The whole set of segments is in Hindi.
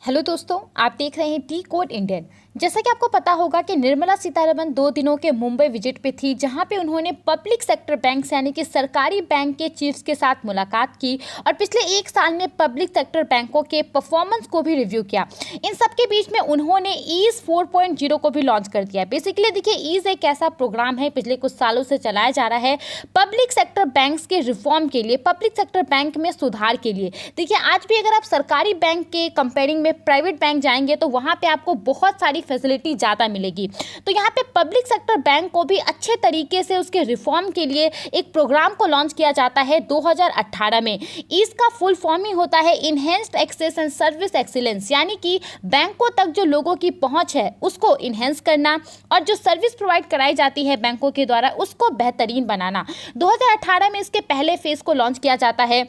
हेलो दोस्तों, आप देख रहे हैं टी कोड इंडियन। जैसा कि आपको पता होगा कि निर्मला सीतारमण 2 दिनों के मुंबई विजिट पे थी, जहां पे उन्होंने पब्लिक सेक्टर बैंक यानी कि सरकारी बैंक के चीफ्स के साथ मुलाकात की और पिछले 1 साल में पब्लिक सेक्टर बैंकों के परफॉर्मेंस को भी रिव्यू किया। इन सब के बीच में उन्होंने ईज 4.0 को भी लॉन्च कर दिया। बेसिकली देखिए, ईज एक ऐसा प्रोग्राम है पिछले कुछ सालों से चलाया जा रहा है पब्लिक सेक्टर बैंक्स के रिफॉर्म के लिए, पब्लिक सेक्टर बैंक में सुधार के लिए। देखिए, आज भी अगर आप सरकारी बैंक के कंपेयरिंग में प्राइवेट बैंक जाएंगे तो वहां पे आपको बहुत सारी फैसिलिटी ज़्यादा मिलेगी। तो यहाँ पे पब्लिक सेक्टर बैंक को भी अच्छे तरीके से उसके रिफॉर्म के लिए एक प्रोग्राम को लॉन्च किया जाता है 2018 में। इसका फुल फॉर्म ही होता है enhanced access and service excellence, यानी कि बैंकों तक जो लोगों की पहुंच है उसको इनहेंस करना और जो सर्विस प्रोवाइड कराई जाती है बैंकों के द्वारा उसको बेहतरीन बनाना। 2018 में इसके पहले फेज को लॉन्च किया जाता है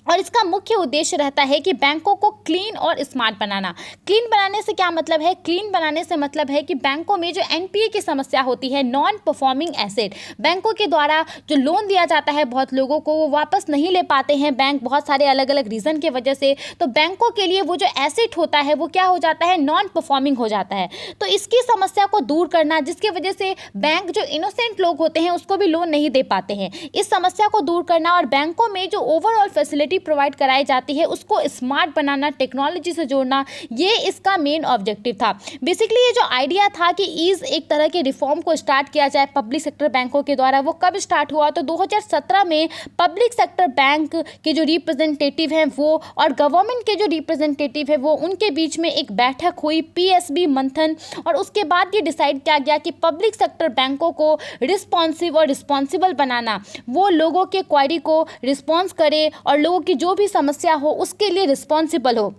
और इसका मुख्य उद्देश्य रहता है कि बैंकों को क्लीन और स्मार्ट बनाना। क्लीन बनाने से क्या मतलब है? क्लीन बनाने से मतलब है कि बैंकों में जो एनपीए की समस्या होती है, नॉन परफॉर्मिंग एसेट, बैंकों के द्वारा जो लोन दिया जाता है बहुत लोगों को वो वापस नहीं ले पाते हैं बैंक, बहुत सारे अलग अलग रीज़न की वजह से। तो बैंकों के लिए वो जो एसेट होता है वो क्या हो जाता है? नॉन परफॉर्मिंग हो जाता है। तो इसकी समस्या को दूर करना, जिसकी वजह से बैंक जो इनोसेंट लोग होते हैं उसको भी लोन नहीं दे पाते हैं, इस समस्या को दूर करना और बैंकों में जो ओवरऑल फैसिलिटी प्रोवाइड कराई जाती है उसको स्मार्ट बनाना, टेक्नोलॉजी से जोड़ना, ये इसका मेन ऑब्जेक्टिव था। बेसिकली ये जो आइडिया था कि ईज एक तरह के रिफॉर्म को स्टार्ट किया जाए पब्लिक सेक्टर बैंकों के द्वारा, वो कब स्टार्ट हुआ? तो 2017 में पब्लिक सेक्टर बैंक के जो रिप्रेजेंटेटिव हैं वो और गवर्नमेंट के जो रिप्रेजेंटेटिव है वो, उनके बीच में एक बैठक हुई, पीएसबी मंथन, और उसके बाद ये डिसाइड किया गया कि पब्लिक सेक्टर बैंकों को रिस्पॉन्सिव और रिस्पॉन्सिबल बनाना, वो लोगों के क्वारी को रिस्पॉन्स करे और लोगों की जो भी समस्या हो उसके लिए रिस्पॉन्सिबल हो।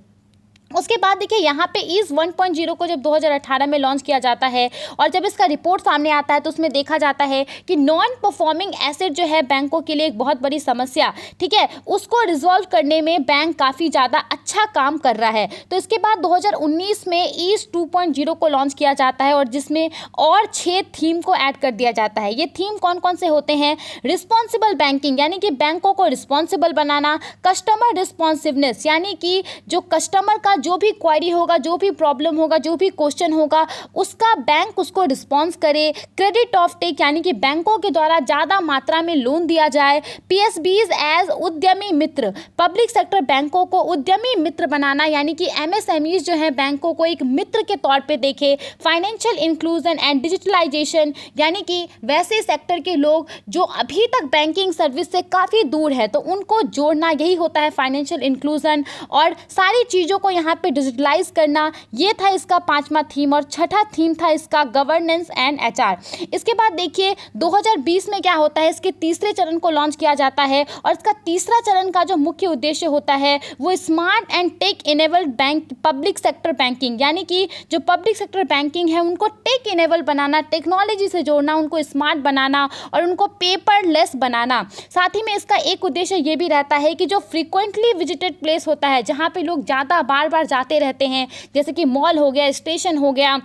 उसके बाद देखिए, यहाँ पे ईज 1.0 को जब 2018 में लॉन्च किया जाता है और जब इसका रिपोर्ट सामने आता है तो उसमें देखा जाता है कि नॉन परफॉर्मिंग एसेट जो है बैंकों के लिए एक बहुत बड़ी समस्या, ठीक है, उसको रिजॉल्व करने में बैंक काफ़ी ज़्यादा अच्छा काम कर रहा है। तो इसके बाद 2019 में ईज 2.0 को लॉन्च किया जाता है और जिसमें और 6 थीम को ऐड कर दिया जाता है। ये थीम कौन कौन से होते हैं? रिस्पॉन्सिबल बैंकिंग, यानी कि बैंकों को रिस्पॉन्सिबल बनाना, कस्टमर रिस्पॉन्सिवनेस, यानी कि जो कस्टमर का जो भी क्वारी होगा, जो भी प्रॉब्लम होगा, जो भी क्वेश्चन होगा उसका बैंक उसको रिस्पॉन्स करे, क्रेडिट ऑफ टेक, यानी कि बैंकों के द्वारा ज़्यादा मात्रा में लोन दिया जाए, पीएसबीज एज उद्यमी मित्र, पब्लिक सेक्टर बैंकों को उद्यमी मित्र बनाना, यानी कि एमएसएमईज जो है बैंकों को एक मित्र के तौर पे देखे, फाइनेंशियल इंक्लूजन एंड डिजिटलाइजेशन, यानी कि वैसे सेक्टर के लोग जो अभी तक बैंकिंग सर्विस से काफ़ी दूर है तो उनको जोड़ना, यही होता है फाइनेंशियल इंक्लूजन, और सारी चीज़ों को यहाँ पे डिजिटलाइज करना। ये था इसका 5वां थीम और 6ठा थीम था इसका गवर्नेंस एंड एचआर। इसके बाद देखिए 2020 में क्या होता है, इसके तीसरे चरण को लॉन्च किया जाता है और इसका तीसरा चरण का जो मुख्य उद्देश्य होता है वो smart and tech enabled bank public sector banking, यानी कि जो पब्लिक सेक्टर बैंकिंग है उनको टेक इनेबल बनाना, टेक्नोलॉजी से जोड़ना, उनको स्मार्ट बनाना और उनको पेपरलेस बनाना। साथ ही में इसका एक उद्देश्य ये भी रहता है कि जो फ्रीक्वेंटली विजिटेड प्लेस होता है, जहाँ पे लोग ज़्यादा बार बार जाते रहते हैं, जैसे कि मॉल हो गया, स्टेशन हो गया,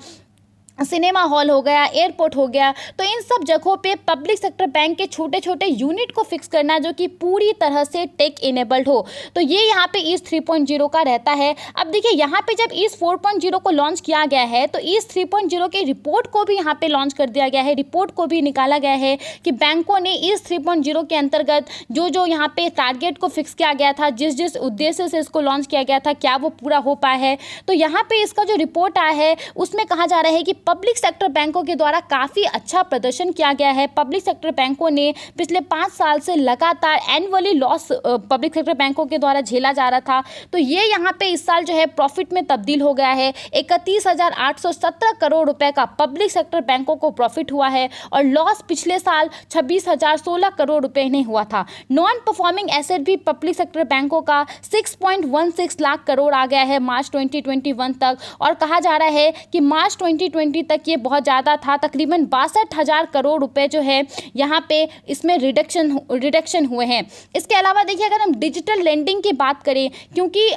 सिनेमा हॉल हो गया, एयरपोर्ट हो गया, तो इन सब जगहों पे पब्लिक सेक्टर बैंक के छोटे छोटे यूनिट को फिक्स करना जो कि पूरी तरह से टेक इनेबल्ड हो। तो ये यहाँ पे ईज 3.0 का रहता है। अब देखिए, यहाँ पे जब ईज 4.0 को लॉन्च किया गया है तो ईज 3.0 के रिपोर्ट को भी यहाँ पे लॉन्च कर दिया गया है, रिपोर्ट को भी निकाला गया है कि बैंकों ने ईज 3.0 के अंतर्गत जो जो यहाँ पे टारगेट को फिक्स किया गया था, जिस जिस उद्देश्य से इसको लॉन्च किया गया था, क्या वो पूरा हो पाया है। तो यहाँ पे इसका जो रिपोर्ट आया है उसमें कहा जा रहा है कि पब्लिक सेक्टर बैंकों के द्वारा काफ़ी अच्छा प्रदर्शन किया गया है। पब्लिक सेक्टर बैंकों ने पिछले 5 साल से लगातार एनुअली लॉस पब्लिक सेक्टर बैंकों के द्वारा झेला जा रहा था, तो ये यहाँ पे इस साल जो है प्रॉफिट में तब्दील हो गया है। 31,817 करोड़ रुपए का पब्लिक सेक्टर बैंकों को प्रॉफिट हुआ है और लॉस पिछले साल 26,016 करोड़ रुपए ने हुआ था। नॉन परफॉर्मिंग एसेट भी पब्लिक सेक्टर बैंकों का 6.16 लाख करोड़ आ गया है मार्च 2021 तक, और कहा जा रहा है कि मार्च 2021 2020 तक ये बहुत ज़्यादा था, तकरीबन 62,000 करोड़ रुपए जो है यहाँ पे इसमें रिडक्शन हुए हैं। इसके अलावा देखिए अगर हम डिजिटल लेंडिंग की बात करें, क्योंकि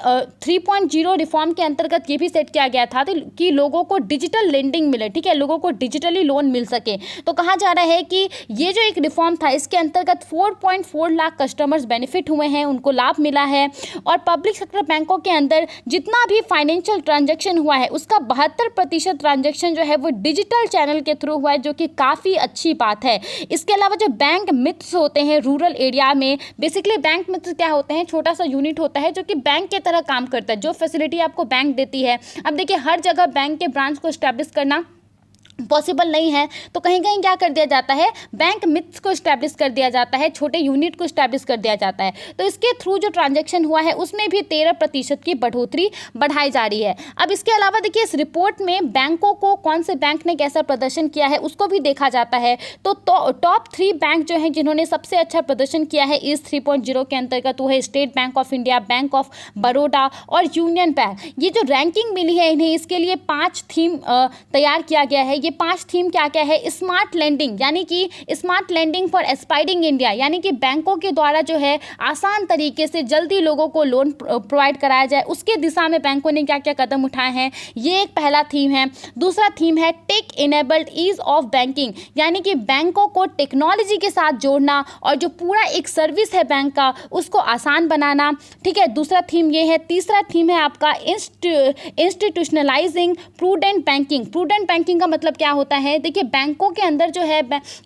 3.0 रिफॉर्म के अंतर्गत ये भी सेट किया गया था कि लोगों को डिजिटल लेंडिंग मिले, ठीक है, लोगों को डिजिटली लोन मिल सके। तो कहा जा रहा है कि ये जो एक रिफॉर्म था इसके अंतर्गत 4.4 लाख कस्टमर्स बेनिफिट हुए हैं, उनको लाभ मिला है। और पब्लिक सेक्टर बैंकों के अंदर जितना भी फाइनेंशियल ट्रांजैक्शन हुआ है उसका 72% ट्रांजैक्शन जो है वो डिजिटल चैनल के थ्रू हुआ है, जो कि काफ़ी अच्छी बात है। इसके अलावा जो बैंक मित्स होते हैं रूरल एरिया में, बेसिकली बैंक मित्स क्या होते हैं, छोटा सा यूनिट होता है जो कि बैंक की तरह काम करता है, जो फैसिलिटी आपको बैंक देती है। अब देखिए हर जगह बैंक के ब्रांच को एस्टैब्लिश करना पॉसिबल नहीं है, तो कहीं कहीं क्या कर दिया जाता है, बैंक मित्स को इस्टेब्लिश कर दिया जाता है, छोटे यूनिट को इस्टेब्लिश कर दिया जाता है। तो इसके थ्रू जो ट्रांजैक्शन हुआ है उसमें भी 13% की बढ़ोतरी बढ़ाई जा रही है। अब इसके अलावा देखिए इस रिपोर्ट में बैंकों को कौन से बैंक ने कैसा प्रदर्शन किया है उसको भी देखा जाता है। तो टॉप 3 बैंक जो हैं जिन्होंने सबसे अच्छा प्रदर्शन किया है इस 3.0 के अंतर्गत, वो है state bank of India, bank of Baroda और यूनियन बैंक। ये जो रैंकिंग मिली है इन्हें, इसके लिए 5 थीम तैयार किया गया है। ये 5 थीम क्या क्या है, स्मार्ट लेंडिंग, यानी कि smart lending for aspiring India, यानी कि बैंकों के द्वारा जो है आसान तरीके से जल्दी लोगों को लोन प्रोवाइड कराया जाए, उसके दिशा में बैंकों ने क्या क्या कदम उठाए हैं, ये एक पहला थीम है। दूसरा थीम है tech enabled ease of banking, यानी कि बैंकों को टेक्नोलॉजी के साथ जोड़ना और जो पूरा एक सर्विस है बैंक का उसको आसान बनाना, ठीक है, दूसरा थीम ये है। तीसरा थीम है आपका इंस्टीट्यूशनलाइजिंग प्रूडेंट बैंकिंग। प्रूडेंट बैंकिंग का मतलब क्या होता है, देखिए बैंकों के अंदर जो है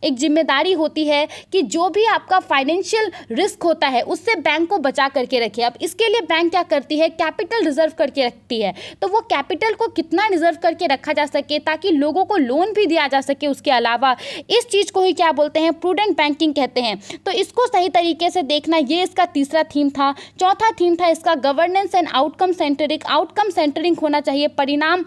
एक जिम्मेदारी होती है कि जो भी आपका फाइनेंशियल रिस्क होता है उससे बैंक को बचा करके रखे। अब इसके लिए बैंक क्या करती है, कैपिटल रिजर्व करके रखती है। तो वो कैपिटल को कितना रिजर्व करके रखा जा सके ताकि लोगों को लोन भी दिया जा सके, उसके अलावा इस चीज़ को ही क्या बोलते हैं, प्रूडेंट बैंकिंग कहते हैं। तो इसको सही तरीके से देखना, ये इसका तीसरा थीम था। चौथा थीम था इसका governance and outcome centric. Outcome centring होना चाहिए, परिणाम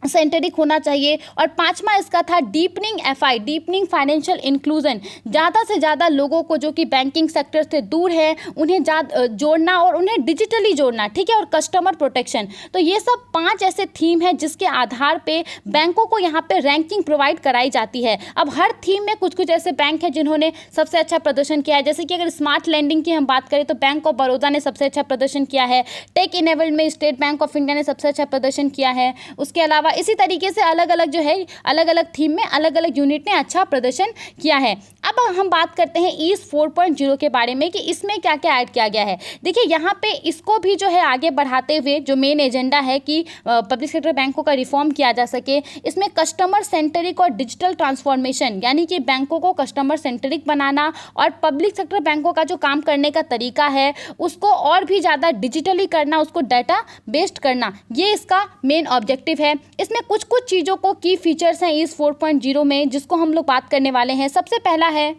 सेंटरिक होना चाहिए। और पांचवा इसका था deepening FI, deepening financial inclusion, ज़्यादा से ज़्यादा लोगों को जो कि बैंकिंग सेक्टर से दूर है उन्हें जोड़ना और उन्हें डिजिटली जोड़ना, ठीक है, और कस्टमर प्रोटेक्शन। तो ये सब 5 ऐसे थीम हैं जिसके आधार पे बैंकों को यहाँ पे रैंकिंग प्रोवाइड कराई जाती है। अब हर थीम में कुछ कुछ ऐसे बैंक हैं जिन्होंने सबसे अच्छा प्रदर्शन किया है, जैसे कि अगर स्मार्ट लेंडिंग की हम बात करें तो बैंक ऑफ बड़ौदा ने सबसे अच्छा प्रदर्शन किया है। टेक इनेबल्ड में स्टेट बैंक ऑफ इंडिया ने सबसे अच्छा प्रदर्शन किया है। उसके अलावा इसी तरीके से अलग अलग जो है अलग अलग थीम में अलग अलग यूनिट ने अच्छा प्रदर्शन किया है। अब हम बात करते हैं ईज 4.0 के बारे में कि इसमें क्या क्या ऐड किया गया है। देखिए यहाँ पे इसको भी जो है आगे बढ़ाते हुए जो मेन एजेंडा है कि पब्लिक सेक्टर बैंकों का रिफॉर्म किया जा सके, इसमें कस्टमर सेंटरिक और डिजिटल ट्रांसफॉर्मेशन, यानी कि बैंकों को कस्टमर सेंटरिक बनाना और पब्लिक सेक्टर बैंकों का जो काम करने का तरीका है उसको और भी ज़्यादा डिजिटली करना, उसको डाटा बेस्ड करना, ये इसका मेन ऑब्जेक्टिव है। इसमें कुछ कुछ चीज़ों को की फीचर्स हैं इस 4.0 में जिसको हम लोग बात करने वाले हैं। सबसे पहला है,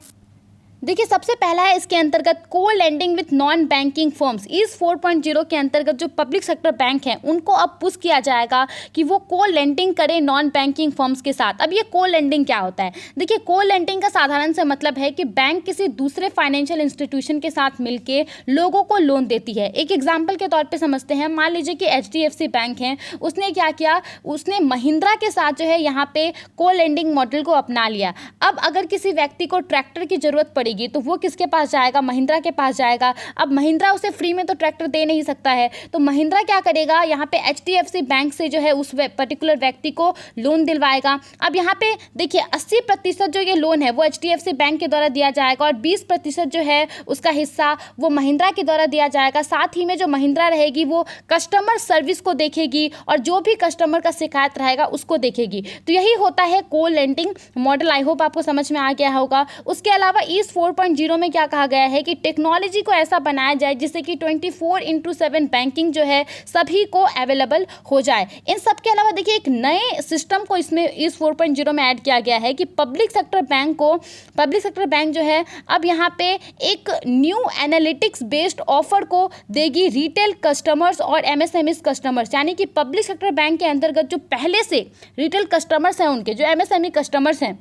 देखिए सबसे पहला है इसके अंतर्गत को lending with non banking firms. इस 4.0 के अंतर्गत जो पब्लिक सेक्टर बैंक हैं उनको अब पुश किया जाएगा कि वो को लेंडिंग करें नॉन बैंकिंग फर्म्स के साथ। अब ये को लेंडिंग क्या होता है, देखिए को लेंडिंग का साधारण से मतलब है कि बैंक किसी दूसरे फाइनेंशियल इंस्टीट्यूशन के साथ मिलकर लोगों को लोन देती है। एक एग्जाम्पल के तौर पर समझते हैं, मान लीजिए कि HDFC बैंक है, उसने क्या किया, उसने महिंद्रा के साथ जो है यहाँ पे को लेंडिंग मॉडल को अपना लिया। अब अगर किसी व्यक्ति को ट्रैक्टर की जरूरत पड़ेगी तो वो किसके पास जाएगा, महिंद्रा के पास जाएगा। अब महिंद्रा उसे फ्री में तो ट्रैक्टर दे नहीं सकता है, तो महिंद्रा क्या करेगा, यहाँ पे HDFC बैंक से जो है उस पर्टिकुलर व्यक्ति को लोन दिलवाएगा। अब यहाँ पे देखिए 80% जो ये लोन है वो HDFC बैंक के द्वारा दिया जाएगा और 20% जो है उसका हिस्सा वो महिंद्रा के द्वारा दिया जाएगा। साथ ही में जो महिंद्रा रहेगी वो कस्टमर सर्विस को देखेगी और जो भी कस्टमर का शिकायत रहेगा उसको देखेगी। तो यही होता है को लेंडिंग मॉडल। आई होप आपको समझ में आ गया होगा। उसके अलावा इस 4.0 में क्या कहा गया है कि टेक्नोलॉजी को ऐसा बनाया जाए जिससे कि 24/7 बैंकिंग जो है सभी को अवेलेबल हो जाए। इन सब के अलावा देखिए एक नए सिस्टम को इसमें इस 4.0 में ऐड किया गया है कि पब्लिक सेक्टर बैंक जो है अब यहाँ पे एक न्यू एनालिटिक्स बेस्ड ऑफर को देगी रिटेल कस्टमर्स और MSME कस्टमर्स, यानी कि पब्लिक सेक्टर बैंक के अंतर्गत जो पहले से रिटेल कस्टमर्स हैं, उनके जो MSME कस्टमर्स हैं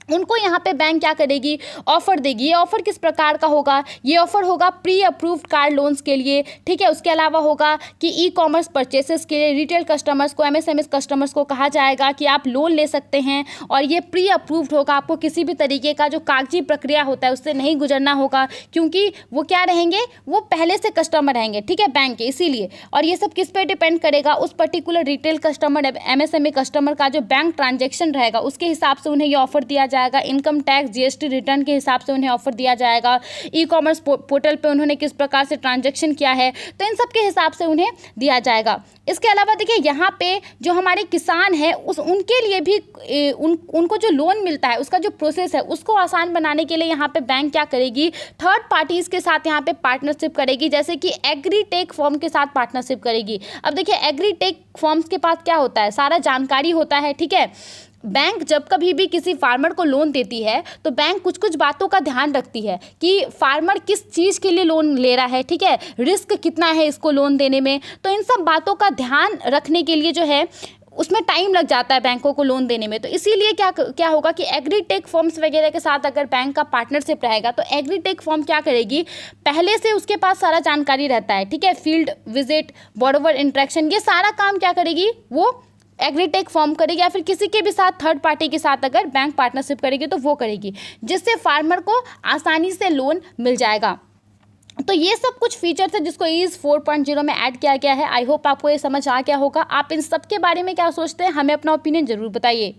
उनको यहाँ पे बैंक क्या करेगी, ऑफर देगी। ये ऑफर किस प्रकार का होगा, ये ऑफर होगा प्री अप्रूव्ड कार लोन्स के लिए, ठीक है। उसके अलावा होगा कि ई कॉमर्स परचेसेस के लिए रिटेल कस्टमर्स को, एमएसएमई कस्टमर्स को कहा जाएगा कि आप लोन ले सकते हैं, और ये प्री अप्रूव्ड होगा। आपको किसी भी तरीके का जो कागजी प्रक्रिया होता है उससे नहीं गुजरना होगा, क्योंकि वो क्या रहेंगे, वो पहले से कस्टमर रहेंगे, ठीक है, बैंक के, इसीलिए। और ये सब किस पे डिपेंड करेगा, उस particular retail customer, MSME customer का जो बैंक ट्रांजेक्शन रहेगा उसके हिसाब से उन्हें ये ऑफर दिया जाएगा। इनकम टैक्स, जीएसटी रिटर्न के हिसाब से उन्हें ऑफर दिया जाएगा। ई कॉमर्स पोर्टल पे उन्होंने किस प्रकार से ट्रांजैक्शन किया है, तो इन सब के हिसाब से उन्हें दिया जाएगा। इसके अलावा देखिए यहाँ पे जो हमारे किसान हैं उनके लिए भी उनको जो लोन मिलता है उसका जो प्रोसेस है उसको आसान बनाने के लिए यहाँ पे बैंक क्या करेगी, थर्ड पार्टीज़ के साथ यहाँ पे पार्टनरशिप करेगी, जैसे कि एग्रीटेक फॉर्म के साथ पार्टनरशिप करेगी। अब देखिए एग्रीटेक फॉर्म्स के पास क्या होता है, सारा जानकारी होता है, ठीक है। बैंक जब कभी भी किसी फार्मर को लोन देती है तो बैंक कुछ कुछ बातों का ध्यान रखती है कि फार्मर किस चीज़ के लिए लोन ले रहा है, ठीक है, रिस्क कितना है इसको लोन देने में। तो इन सब बातों का ध्यान रखने के लिए जो है उसमें टाइम लग जाता है बैंकों को लोन देने में। तो इसीलिए क्या होगा कि एग्रीटेक फॉर्म्स वगैरह के साथ अगर बैंक का पार्टनरशिप रहेगा तो एग्रीटेक फॉर्म क्या करेगी, पहले से उसके पास सारा जानकारी रहता है, ठीक है, फील्ड विजिट, बॉरोवर इंटरेक्शन, ये सारा काम क्या करेगी, वो एग्रीटेक फॉर्म करेगी, या फिर किसी के भी साथ थर्ड पार्टी के साथ अगर बैंक पार्टनरशिप करेगी तो वो करेगी, जिससे फार्मर को आसानी से लोन मिल जाएगा। तो ये सब कुछ फीचर्स है जिसको ईज 4.0 में ऐड किया गया है। आई होप आपको ये समझ आ गया होगा। आप इन सब के बारे में क्या सोचते हैं, हमें अपना ओपिनियन जरूर बताइए।